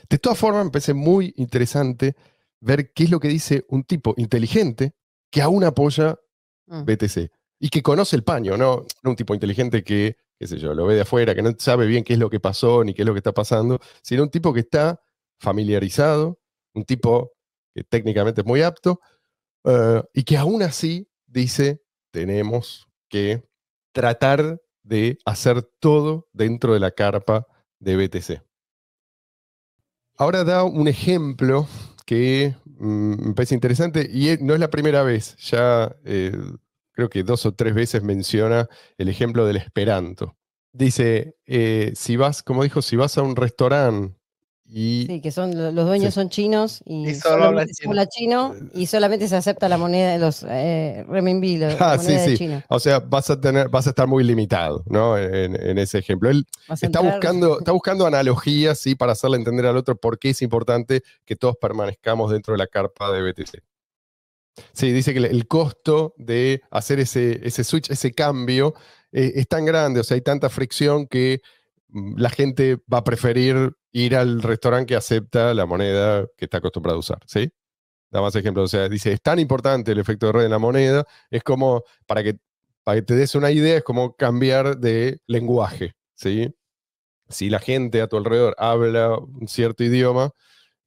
De todas formas, me parece muy interesante ver qué es lo que dice un tipo inteligente que aún apoya BTC y que conoce el paño, no un tipo inteligente que, qué sé yo, lo ve de afuera, que no sabe bien qué es lo que pasó ni qué es lo que está pasando, sino un tipo que está familiarizado, un tipo que técnicamente es muy apto, y que aún así dice, tenemos que tratar de hacer todo dentro de la carpa de BTC. Ahora da un ejemplo que me parece interesante y no es la primera vez, ya creo que 2 o 3 veces menciona el ejemplo del Esperanto. Dice, si vas, como dijo, si vas a un restaurante y... Sí, que son los dueños Sí. son chinos Y y solo hablan solamente se chino. habla chino y solamente se acepta la moneda de los renminbi, la Sí, moneda de sí. China. O sea, vas a estar muy limitado, ¿no? En ese ejemplo. Él Vas a está entrar. buscando analogías, ¿sí? Para hacerle entender al otro por qué es importante que todos permanezcamos dentro de la carpa de BTC. Sí, dice que el costo de hacer ese switch, ese cambio, es tan grande, o sea, hay tanta fricción que la gente va a preferir ir al restaurante que acepta la moneda que está acostumbrado a usar, ¿sí? Da más ejemplos, o sea, dice, es tan importante el efecto de red en la moneda, es como, para que te des una idea, es como cambiar de lenguaje, ¿sí? Si la gente a tu alrededor habla un cierto idioma,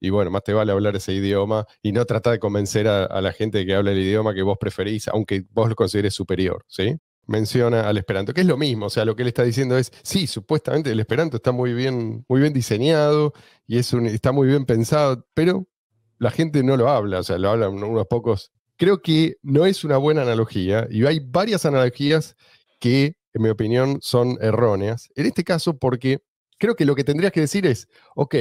y bueno, más te vale hablar ese idioma y no tratar de convencer a la gente que habla el idioma que vos preferís, aunque vos lo consideres superior, ¿sí? Menciona al Esperanto, que es lo mismo, o sea, lo que él está diciendo es, sí, supuestamente el Esperanto está muy bien diseñado y está muy bien pensado, pero la gente no lo habla, o sea, lo hablan unos pocos. Creo que no es una buena analogía y hay varias analogías que, en mi opinión, son erróneas. En este caso, porque creo que lo que tendrías que decir es, ok,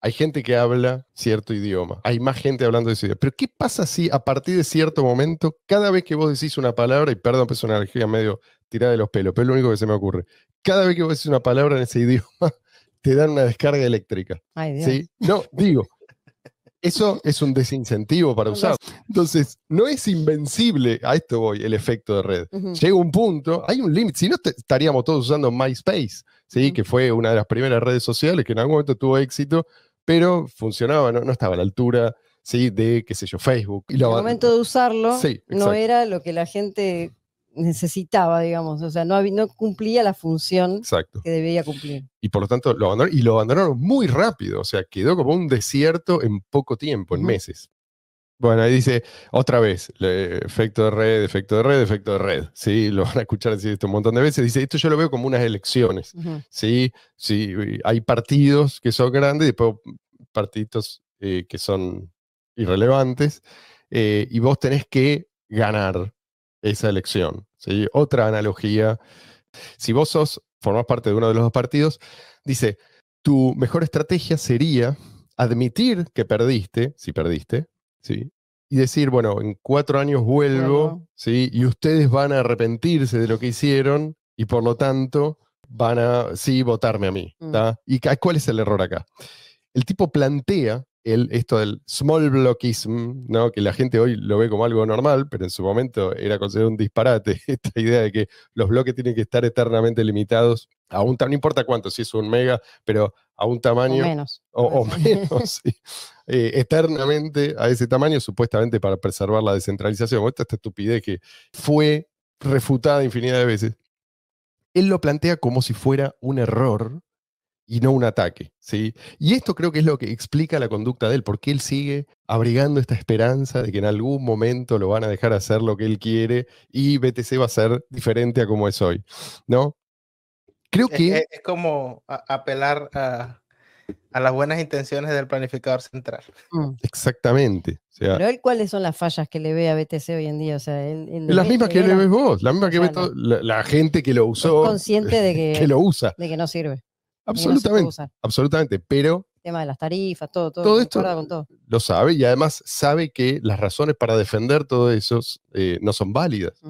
hay gente que habla cierto idioma, hay más gente hablando de ese idioma, pero ¿qué pasa si a partir de cierto momento, cada vez que vos decís una palabra, y perdón, pues es una analogía medio tirada de los pelos, pero es lo único que se me ocurre, cada vez que vos decís una palabra en ese idioma, te dan una descarga eléctrica? Ay, Dios. ¿Sí? No, digo, eso es un desincentivo para usar. Entonces, no es invencible, a esto voy, el efecto de red. Llega un punto, hay un límite, si no estaríamos todos usando MySpace, ¿sí? Que fue una de las primeras redes sociales que en algún momento tuvo éxito, pero funcionaba, no estaba a la altura, ¿sí? De, qué sé yo, Facebook. En el momento de usarlo, sí, no era lo que la gente necesitaba, digamos, o sea, no cumplía la función que debía cumplir. Y por lo tanto lo abandonaron, y lo abandonaron muy rápido, o sea, quedó como un desierto en poco tiempo, en meses. Bueno, ahí dice otra vez, efecto de red, efecto de red, efecto de red, ¿sí? Lo van a escuchar decir esto un montón de veces. Dice, esto yo lo veo como unas elecciones, ¿sí? Sí, hay partidos que son grandes y después partidos que son irrelevantes, y vos tenés que ganar esa elección, ¿sí? Otra analogía, si vos formás parte de uno de los dos partidos, dice, tu mejor estrategia sería admitir que perdiste, si perdiste, ¿sí? Y decir, bueno, en 4 años vuelvo, ¿sí? Y ustedes van a arrepentirse de lo que hicieron y por lo tanto van a, sí, votarme a mí. ¿Y cuál es el error acá? El tipo plantea esto del small blockism, ¿no? Que la gente hoy lo ve como algo normal, pero en su momento era considerado un disparate, esta idea de que los bloques tienen que estar eternamente limitados a un tamaño, no importa cuánto, si es un mega, pero a un tamaño... O menos. O menos, sí. Eternamente a ese tamaño, supuestamente para preservar la descentralización. Esta estupidez que fue refutada infinidad de veces. Él lo plantea como si fuera un error y no un ataque, ¿sí? Y esto creo que es lo que explica la conducta de él, porque él sigue abrigando esta esperanza de que en algún momento lo van a dejar hacer lo que él quiere y BTC va a ser diferente a como es hoy, ¿no? Creo que... Es como apelar a las buenas intenciones del planificador central. Exactamente. O sea, pero él, ¿cuáles son las fallas que le ve a BTC hoy en día? O sea, las mismas que le ves vos, las mismas que ve la gente que lo usó, es consciente de que lo usa. De que no sirve. Absolutamente, absolutamente, pero... El tema de las tarifas, todo esto con todo. Lo sabe y además sabe que las razones para defender todo eso no son válidas.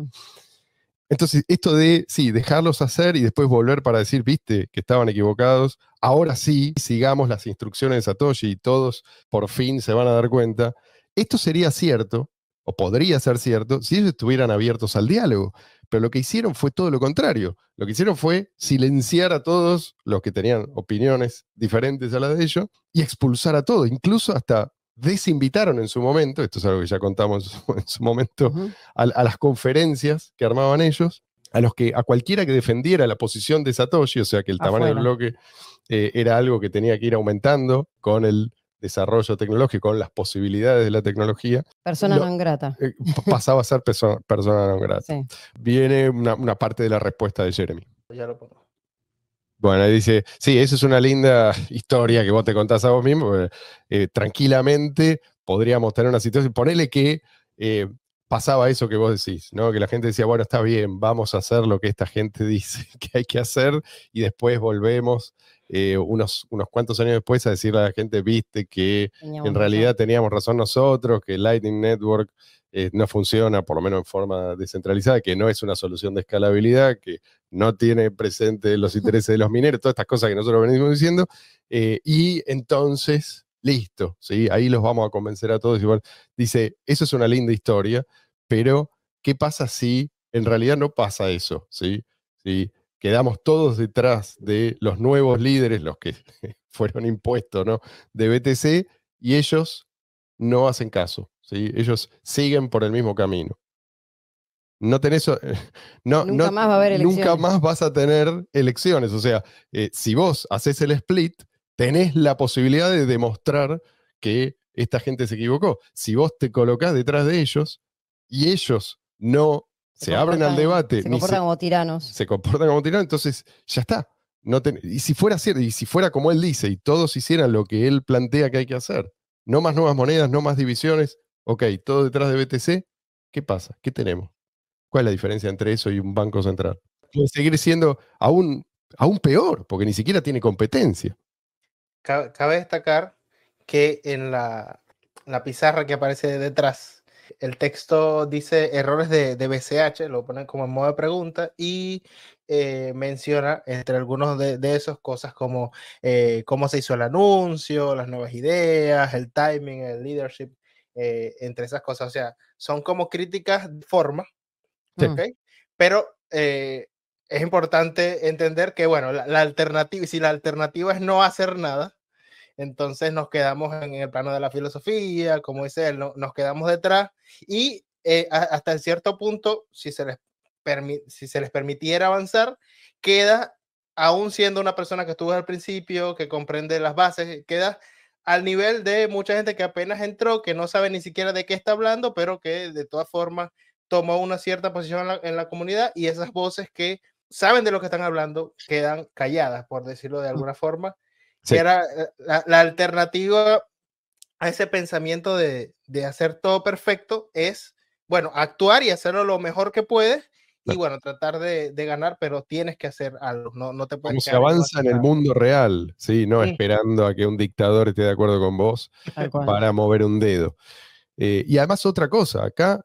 Entonces, esto de, sí, dejarlos hacer y después volver para decir, viste, que estaban equivocados, ahora sí, sigamos las instrucciones de Satoshi y todos por fin se van a dar cuenta. Esto sería cierto, o podría ser cierto, si ellos estuvieran abiertos al diálogo. pero lo que hicieron fue todo lo contrario. Lo que hicieron fue silenciar a todos los que tenían opiniones diferentes a las de ellos y expulsar a todos, incluso hasta desinvitaron en su momento, esto es algo que ya contamos en su momento, a las conferencias que armaban ellos, a cualquiera que defendiera la posición de Satoshi, o sea que el tamaño del bloque era algo que tenía que ir aumentando con el desarrollo tecnológico, con las posibilidades de la tecnología. Persona non grata. Pasaba a ser persona non grata. Sí. Viene una parte de la respuesta de Jeremy. Ya lo pongo. Bueno, ahí dice, sí, eso es una linda historia que vos te contás a vos mismo. Tranquilamente podríamos tener una situación, ponele que pasaba eso que vos decís, ¿no? Que la gente decía, bueno, está bien, vamos a hacer lo que esta gente dice que hay que hacer y después volvemos unos cuantos años después a decirle a la gente, viste que en realidad teníamos razón nosotros, que Lightning Network no funciona, por lo menos en forma descentralizada, que no es una solución de escalabilidad, que no tiene presente los intereses de los mineros, todas estas cosas que nosotros venimos diciendo, y entonces, listo, ¿sí? Ahí los vamos a convencer a todos. Y bueno, dice, eso es una linda historia, pero ¿qué pasa si en realidad no pasa eso? ¿Sí? ¿Sí? Quedamos todos detrás de los nuevos líderes, los que fueron impuestos, ¿no? De BTC, y ellos no hacen caso, ¿sí? Ellos siguen por el mismo camino. No tenés, nunca más va a haber elecciones. Nunca más vas a tener elecciones. O sea, si vos haces el split, tenés la posibilidad de demostrar que esta gente se equivocó. Si vos te colocás detrás de ellos y ellos no se abren al debate. Se comportan como tiranos. Se comportan como tiranos, entonces ya está. Y si fuera cierto, y si fuera como él dice, y todos hicieran lo que él plantea que hay que hacer, no más nuevas monedas, no más divisiones, ok, todo detrás de BTC, ¿qué pasa? ¿Qué tenemos? ¿Cuál es la diferencia entre eso y un banco central? Puede seguir siendo aún peor, porque ni siquiera tiene competencia. Cabe destacar que en la pizarra que aparece detrás, el texto dice errores de BCH, lo ponen como en modo de pregunta, y menciona entre algunos de esos cosas como cómo se hizo el anuncio, las nuevas ideas, el timing, el leadership, entre esas cosas. O sea, son como críticas de forma, ¿okay? Pero es importante entender que, bueno, la alternativa, si la alternativa es no hacer nada, entonces nos quedamos en el plano de la filosofía, como dice él, nos quedamos detrás y hasta en cierto punto, si se les permitiera avanzar, queda, aún siendo una persona que estuvo al principio, que comprende las bases, queda al nivel de mucha gente que apenas entró, que no sabe ni siquiera de qué está hablando, pero que de todas formas tomó una cierta posición en la comunidad, y esas voces que saben de lo que están hablando quedan calladas, por decirlo de alguna forma. Sí. Que era la alternativa a ese pensamiento de hacer todo perfecto es, bueno, actuar y hacerlo lo mejor que puedes y, bueno, tratar de ganar, pero tienes que hacer algo, no te puedes quedar. Como se avanza en el mundo real, ¿sí? No esperando a que un dictador esté de acuerdo con vos para mover un dedo. Y además otra cosa que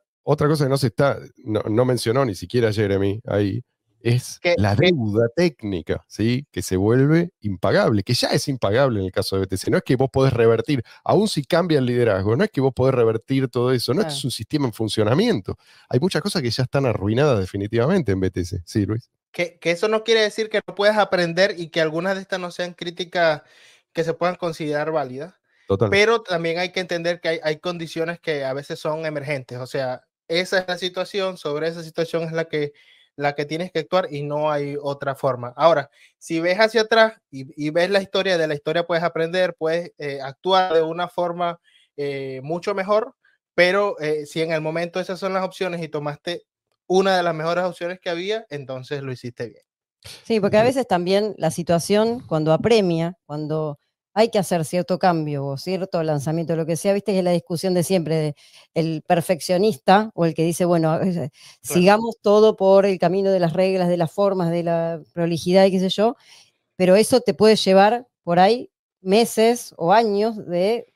no mencionó ni siquiera Jeremy ahí, es la deuda técnica, ¿sí? Que se vuelve impagable, que ya es impagable en el caso de BTC. No es que vos podés revertir, aún si cambia el liderazgo, no es que vos podés revertir todo eso, no es un sistema en funcionamiento. Hay muchas cosas que ya están arruinadas definitivamente en BTC. Sí, Luis. Que eso no quiere decir que no puedas aprender y que algunas de estas no sean críticas que se puedan considerar válidas. Total. Pero también hay que entender que hay condiciones que a veces son emergentes. O sea, esa es la situación, sobre esa situación es la que tienes que actuar y no hay otra forma. Ahora, si ves hacia atrás y ves la historia, de la historia puedes aprender, puedes actuar de una forma mucho mejor, pero si en el momento esas son las opciones y tomaste una de las mejores opciones que había, entonces lo hiciste bien. Sí, porque a veces también la situación, cuando apremia, cuando hay que hacer cierto cambio o cierto lanzamiento, lo que sea, viste que es la discusión de siempre, de el perfeccionista o el que dice, bueno, sigamos todo por el camino de las reglas, de las formas, de la prolijidad y qué sé yo, pero eso te puede llevar por ahí meses o años de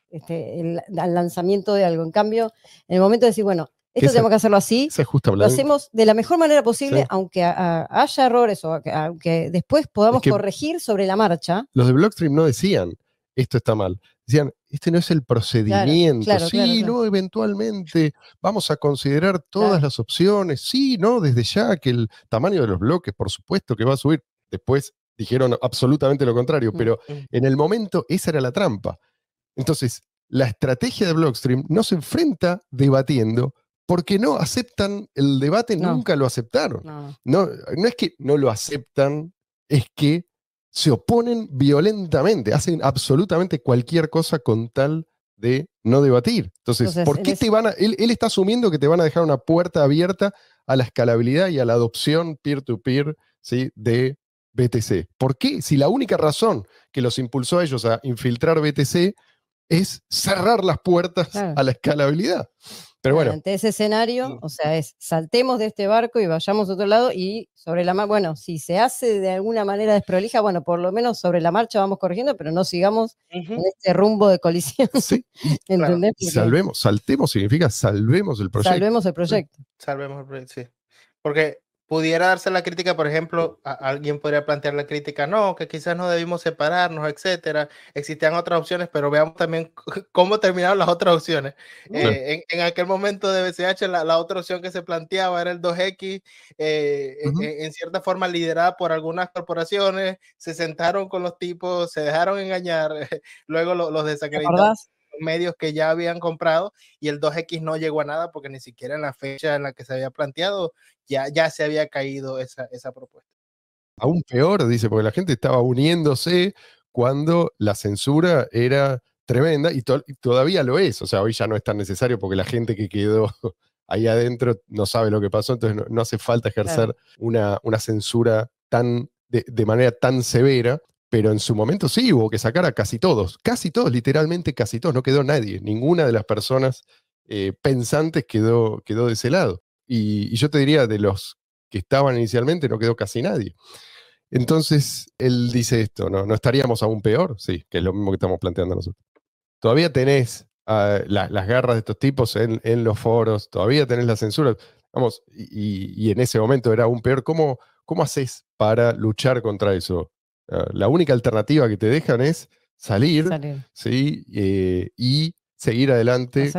al lanzamiento de algo. En cambio, en el momento de decir, bueno, esto tenemos que hacerlo así, lo hacemos de la mejor manera posible, sí, aunque haya errores o aunque después podamos corregir sobre la marcha. Los de Blockstream no decían, esto está mal. decían, este no es el procedimiento, claro, sí, claro. no, eventualmente vamos a considerar todas Claro. las opciones, sí, no, desde ya que el tamaño de los bloques, por supuesto que va a subir. Después dijeron absolutamente lo contrario, pero en el momento esa era la trampa. Entonces, la estrategia de Blockstream no se enfrenta debatiendo porque no aceptan el debate, No. nunca lo aceptaron. No. No es que no lo aceptan, es que se oponen violentamente, hacen absolutamente cualquier cosa con tal de no debatir. Entonces, ¿por qué te van a...? Él está asumiendo que te van a dejar una puerta abierta a la escalabilidad y a la adopción peer-to-peer, ¿sí?, de BTC. ¿Por qué? Si la única razón que los impulsó a ellos a infiltrar BTC es cerrar las puertas Claro. a la escalabilidad. Pero bueno. Ante ese escenario, o sea, es saltemos de este barco y vayamos a otro lado y sobre la marcha, bueno, si se hace de alguna manera desprolija, bueno, por lo menos sobre la marcha vamos corrigiendo, pero no sigamos en este rumbo de colisión. Sí, ¿Entendés? Claro. Saltemos significa salvemos el proyecto. Salvemos el proyecto. Sí. Salvemos el proyecto, sí. Porque pudiera darse la crítica, por ejemplo, alguien podría plantear la crítica, no, que quizás no debimos separarnos, etcétera. Existían otras opciones, pero veamos también cómo terminaron las otras opciones. En aquel momento de BCH, la otra opción que se planteaba era el 2X, en cierta forma liderada por algunas corporaciones, se sentaron con los tipos, se dejaron engañar, luego los desacreditaron medios que ya habían comprado y el 2X no llegó a nada porque ni siquiera en la fecha en la que se había planteado ya se había caído esa propuesta. Aún peor, dice, porque la gente estaba uniéndose cuando la censura era tremenda y todavía lo es. O sea, hoy ya no es tan necesario porque la gente que quedó ahí adentro no sabe lo que pasó, entonces no hace falta ejercer una censura de manera tan severa. Pero en su momento sí, hubo que sacar a casi todos, literalmente casi todos, no quedó nadie, ninguna de las personas pensantes quedó de ese lado. Y yo te diría, de los que estaban inicialmente, no quedó casi nadie. Entonces, él dice esto, ¿no estaríamos aún peor? Sí, que es lo mismo que estamos planteando nosotros. Todavía tenés las garras de estos tipos en los foros, todavía tenés la censura, vamos, y en ese momento era aún peor. ¿Cómo haces para luchar contra eso? La única alternativa que te dejan es salir. ¿Sí? Y seguir adelante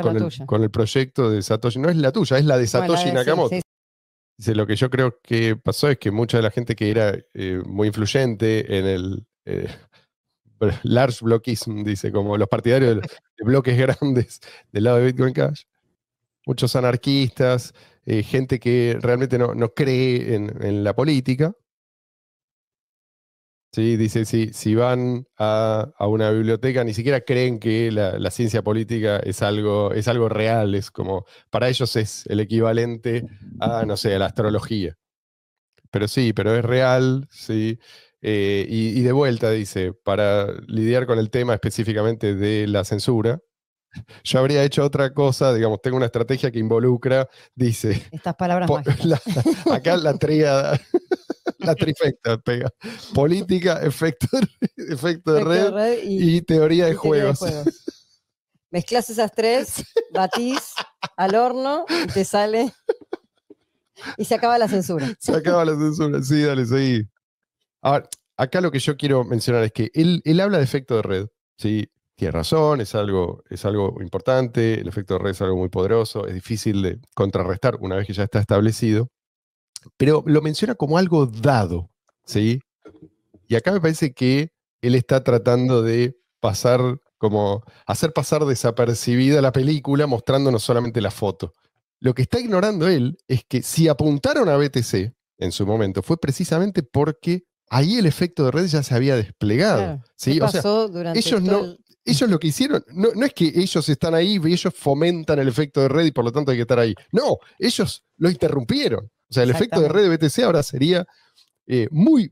con el proyecto de Satoshi. No es la tuya, es la de Satoshi Nakamoto. Dice, lo que yo creo que pasó es que mucha de la gente que era muy influyente en el large blockism, dice, como los partidarios de bloques grandes del lado de Bitcoin Cash, muchos anarquistas, gente que realmente no cree en la política. Sí, dice, si van a una biblioteca, ni siquiera creen que la ciencia política es algo real, es como, para ellos es el equivalente a, no sé, a la astrología. Pero sí, pero es real, sí. Y de vuelta, dice, para lidiar con el tema específicamente de la censura, yo habría hecho otra cosa, digamos, tengo una estrategia que involucra, dice... Estas palabras mágicas. Acá la tríada... La trifecta pega. Política, efecto de red y teoría de juegos. Mezclas esas tres, batís al horno y te sale. Y se acaba la censura. Se acaba la censura, sí, dale, seguí. Ahora, acá lo que yo quiero mencionar es que él habla de efecto de red, ¿sí? Tiene razón, es algo importante, el efecto de red es algo muy poderoso, es difícil de contrarrestar una vez que ya está establecido, pero lo menciona como algo dado, ¿sí? Y acá me parece que él está tratando de hacer pasar desapercibida la película mostrándonos solamente la foto. Lo que está ignorando él es que si apuntaron a BTC en su momento fue precisamente porque ahí el efecto de red ya se había desplegado. Claro. ¿Sí? ¿Qué pasó durante ellos lo que hicieron, no es que ellos están ahí y ellos fomentan el efecto de red y por lo tanto hay que estar ahí. No, ellos lo interrumpieron. O sea, el efecto de red de BTC ahora sería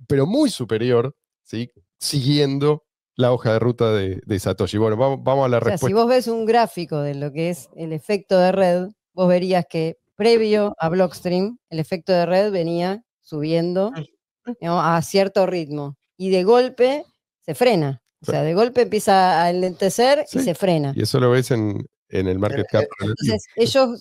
pero muy superior, ¿sí? Siguiendo la hoja de ruta de Satoshi. Bueno, vamos a la respuesta. Si vos ves un gráfico de lo que es el efecto de red, vos verías que previo a Blockstream, el efecto de red venía subiendo, digamos, a cierto ritmo y de golpe se frena. O sea, de golpe empieza a enlentecer y se frena. Y eso lo ves en el market cap. Entonces, ellos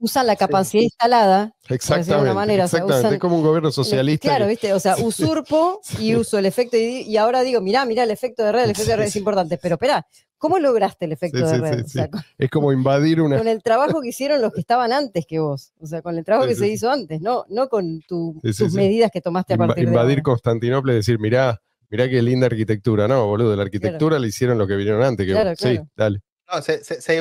usan la Sí. capacidad instalada, por decirlo de Exactamente, alguna manera. O sea, exactamente. usan Es como un gobierno socialista. claro, que- ¿viste? O sea, usurpo Sí. y uso el efecto y ahora digo, mirá, el efecto de red, el efecto de red es Sí. importante. Pero espera, ¿cómo lograste el efecto Sí, de sí, red? sí, O sea, sí. Es como invadir una. con el trabajo que hicieron los que estaban antes que vos. O sea, con el trabajo Sí, que sí, se sí. hizo antes, no con Sí, sí, tus sí. medidas que tomaste a partir de Invadir ahora. Constantinopla y decir, mirá qué linda arquitectura. No, boludo, la Claro, arquitectura la hicieron los que vinieron antes que vos. claro, Sí, claro. dale. No,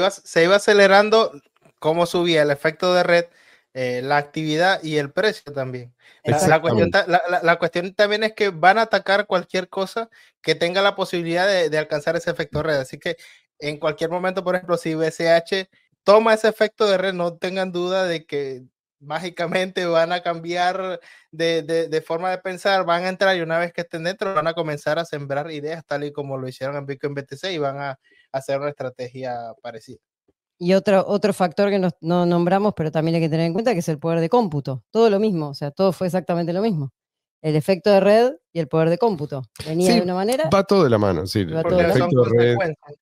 se iba acelerando cómo subía el efecto de red, la actividad y el precio también. Exactamente. La cuestión también es que van a atacar cualquier cosa que tenga la posibilidad de alcanzar ese efecto de red. Así que en cualquier momento, por ejemplo, si BCH toma ese efecto de red, no tengan duda de que mágicamente van a cambiar de forma de pensar, van a entrar y una vez que estén dentro van a comenzar a sembrar ideas tal y como lo hicieron en Bitcoin BTC y van a hacer una estrategia parecida. Y otro factor que no nombramos, pero también hay que tener en cuenta, que es el poder de cómputo. Todo lo mismo, o sea, todo fue exactamente lo mismo. El efecto de red y el poder de cómputo. Venía Sí, de una manera, va todo de la mano. Sí, va el todo de la Porque son efecto de red, consecuencias.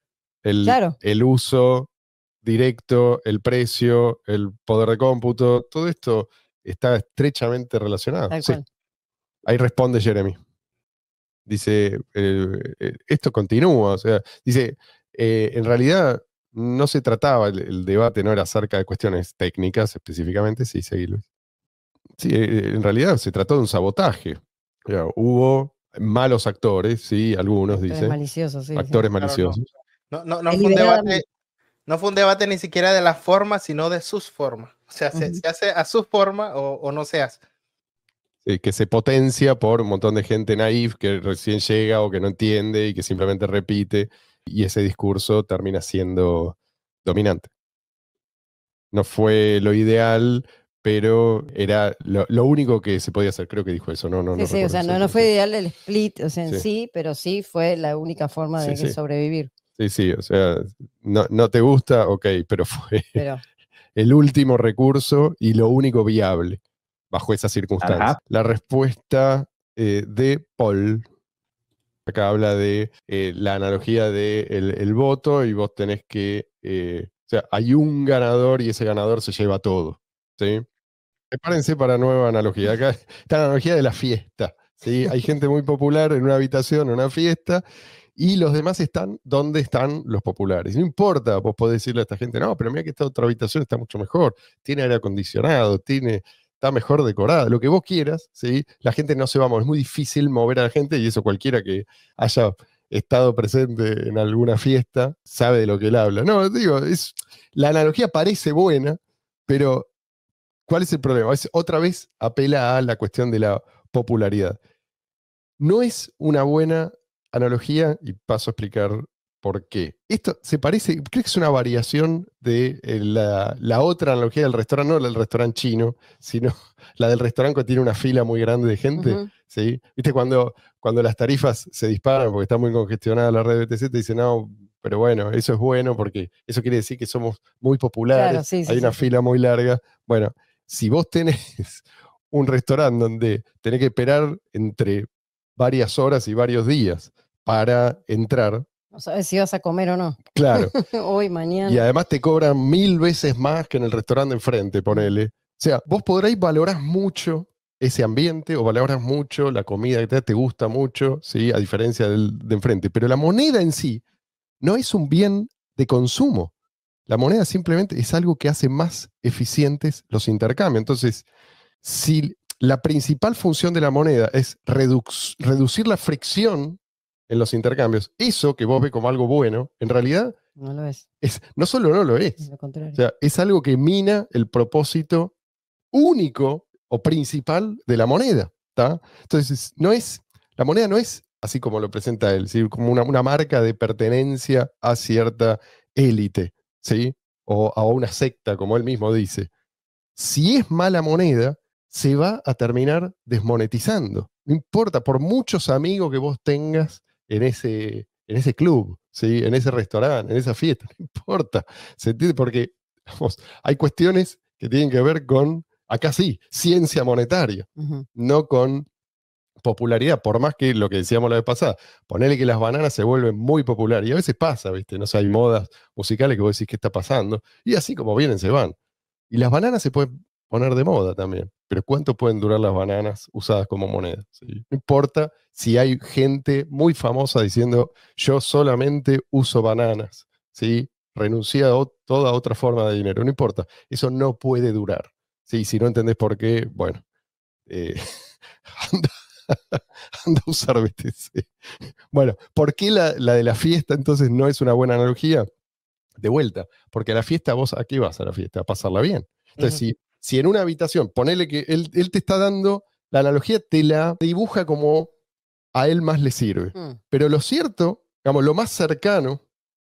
claro. el uso directo, el precio, el poder de cómputo, todo esto está estrechamente relacionado. Tal Sí, cual. ahí responde Jeremy. Dice, esto continúa, o sea, dice, en realidad no se trataba, el debate no era acerca de cuestiones técnicas específicamente, sí, seguí Luis. Sí, en realidad se trató de un sabotaje. O sea, hubo malos actores, sí, algunos, Actores dice, maliciosos, sí, sí. actores Claro, maliciosos. no fue un Deliberadamente. debate, no fue un debate ni siquiera de la forma, sino de sus formas. O sea, Ujú. se hace a su forma o no se hace. Que se potencia por un montón de gente naif que recién llega o que no entiende y que simplemente repite, y ese discurso termina siendo dominante. No fue lo ideal, pero era lo único que se podía hacer. Creo que dijo eso, no Sí, sí, o recuerdo sea, no exactamente. fue ideal el split, o sea, en Sí. sí, pero sí fue la única forma Sí, de que sí. sobrevivir. Sí, sí, o sea, no te gusta, ok, pero fue Pero el último recurso y lo único viable bajo esas circunstancias. Ajá. La respuesta de Paul, acá habla de la analogía del el voto y vos tenés que, o sea, hay un ganador y ese ganador se lleva todo, ¿sí? Prepárense para nueva analogía. Acá está la analogía de la fiesta, ¿sí? Hay gente muy popular en una habitación, en una fiesta, y los demás están donde están los populares. No importa, vos podés decirle a esta gente, no, pero mira que esta otra habitación está mucho mejor, tiene aire acondicionado, está mejor decorada, lo que vos quieras, ¿sí? La gente no se va a mover, es muy difícil mover a la gente, y eso cualquiera que haya estado presente en alguna fiesta sabe de lo que él habla. No, digo, la analogía parece buena, pero ¿cuál es el problema? Otra vez apela a la cuestión de la popularidad. No es una buena analogía y paso a explicar por qué. Esto se parece, creo que es una variación de la otra analogía del restaurante, no la del restaurante chino, sino la del restaurante que tiene una fila muy grande de gente. ujú, ¿Sí? ¿Viste? Cuando las tarifas se disparan porque está muy congestionada la red de BTC, te dicen, no, pero bueno, eso es bueno porque eso quiere decir que somos muy populares, claro, sí, sí, hay una sí, sí. fila muy larga. Bueno, si vos tenés un restaurante donde tenés que esperar entre varias horas y varios días para entrar, No sabes si vas a comer o no. claro, Hoy, y mañana. además te cobran 1000 veces más que en el restaurante de enfrente, ponele. O sea, vos podréis valorar mucho ese ambiente o valoras mucho la comida que te gusta mucho, ¿sí? A diferencia del de enfrente, pero la moneda en sí no es un bien de consumo. La moneda simplemente es algo que hace más eficientes los intercambios. Entonces, si la principal función de la moneda es reducir la fricción en los intercambios, eso que vos ves como algo bueno, en realidad No lo es, no solo no lo es es, lo o contrario. sea, es algo que mina el propósito único o principal de la moneda. ¿Tá? Entonces, la moneda no es así como lo presenta él, ¿sí? Como una marca de pertenencia a cierta élite, ¿sí? O a una secta, como él mismo dice. Si es mala moneda, se va a terminar desmonetizando. No importa, por muchos amigos que vos tengas en ese club, ¿sí? En ese restaurante, en esa fiesta, no importa. ¿Se entiende? Porque vamos, hay cuestiones que tienen que ver con, acá sí, ciencia monetaria, Ujú. no con popularidad, por más que lo que decíamos la vez pasada, ponerle que las bananas se vuelven muy populares, y a veces pasa, ¿viste? No sé, hay modas musicales que vos decís, ¿qué está pasando? Y así como vienen, se van. Y las bananas se pueden poner de moda también, pero ¿cuánto pueden durar las bananas usadas como moneda? ¿Sí? No importa si hay gente muy famosa diciendo yo solamente uso bananas, ¿sí? Renuncié a toda otra forma de dinero, no importa, eso no puede durar. ¿Sí? Si no entendés por qué, bueno, eh, anda, anda a usar BTC. Bueno, ¿por qué la de la fiesta entonces no es una buena analogía? De vuelta, porque a la fiesta vos, ¿a qué vas a la fiesta? A pasarla bien. Entonces, si en una habitación, ponele que él te está dando, la analogía te la dibuja como a él más le sirve. Pero lo cierto, digamos, lo más cercano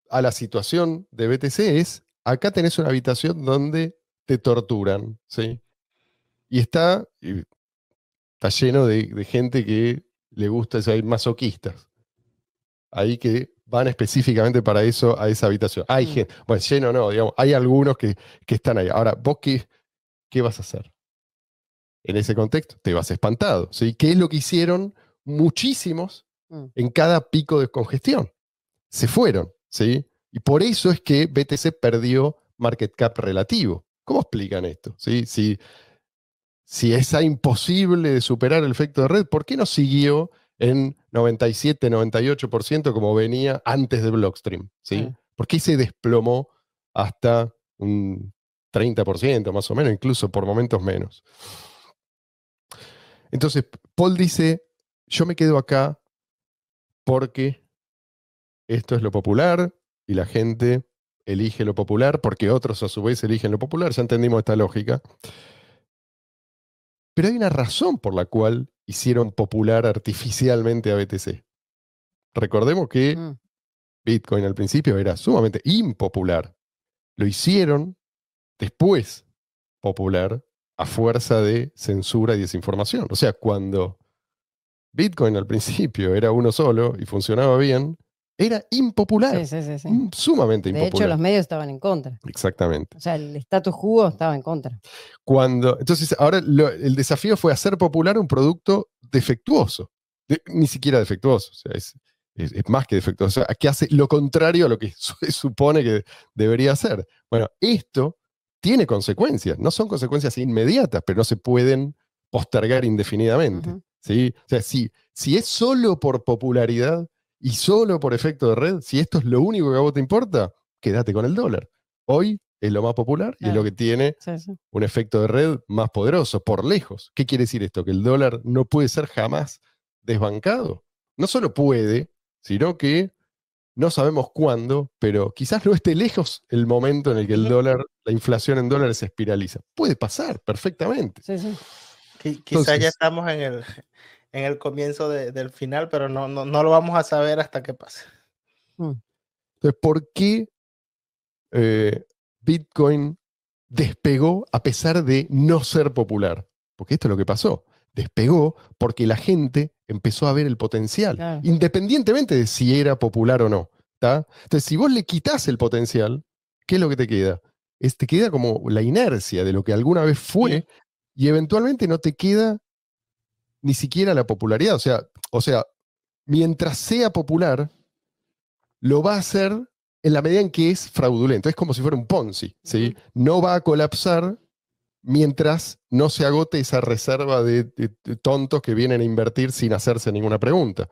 a la situación de BTC es, acá tenés una habitación donde te torturan, ¿sí? Y está lleno de gente que le gusta, hay masoquistas. Ahí que van específicamente para eso a esa habitación. Hay gente, bueno, lleno no, digamos, hay algunos que están ahí. Ahora, ¿vos qué vas a hacer? En ese contexto, te vas espantado, ¿sí? ¿Qué es lo que hicieron muchísimos en cada pico de congestión? Se fueron, ¿sí? Y por eso es que BTC perdió market cap relativo. ¿Cómo explican esto? ¿Sí? Si es imposible de superar el efecto de red, ¿por qué no siguió en 97, 98% como venía antes de Blockstream? ¿Sí? ¿Por qué se desplomó hasta un 30% más o menos, incluso por momentos menos? Entonces, Paul dice, yo me quedo acá porque esto es lo popular y la gente elige lo popular porque otros a su vez eligen lo popular. Ya entendimos esta lógica. Pero hay una razón por la cual hicieron popular artificialmente a BTC. Recordemos que Bitcoin al principio era sumamente impopular. Lo hicieron después popular a fuerza de censura y desinformación. O sea, cuando Bitcoin al principio era uno solo y funcionaba bien, era impopular. Sí. Sumamente De impopular. hecho, los medios estaban en contra. Exactamente. O sea, el status quo estaba en contra. Entonces, ahora el desafío fue hacer popular un producto defectuoso. Ni siquiera defectuoso. O sea, es más que defectuoso. O sea, que hace lo contrario a lo que se supone que debería hacer. Bueno, esto tiene consecuencias. No son consecuencias inmediatas, pero no se pueden postergar indefinidamente. ¿Sí? O sea, si es solo por popularidad y solo por efecto de red, si esto es lo único que a vos te importa, quédate con el dólar. Hoy es lo más popular y es lo que tiene un efecto de red más poderoso, por lejos. ¿Qué quiere decir esto? Que el dólar no puede ser jamás desbancado. No solo puede, sino que no sabemos cuándo, pero quizás no esté lejos el momento en el que el dólar, la inflación en dólares se espiraliza. Puede pasar perfectamente. Quizás ya estamos en el comienzo del final, pero no lo vamos a saber hasta que pase. Entonces, ¿por qué Bitcoin despegó a pesar de no ser popular? Porque esto es lo que pasó. Despegó porque la gente empezó a ver el potencial, independientemente de si era popular o no. Entonces, si vos le quitas el potencial, ¿qué es lo que te queda? Te queda como la inercia de lo que alguna vez fue y eventualmente no te queda ni siquiera la popularidad. O sea, mientras sea popular, lo va a hacer en la medida en que es fraudulento. Es como si fuera un Ponzi, ¿sí? No va a colapsar mientras no se agote esa reserva de tontos que vienen a invertir sin hacerse ninguna pregunta.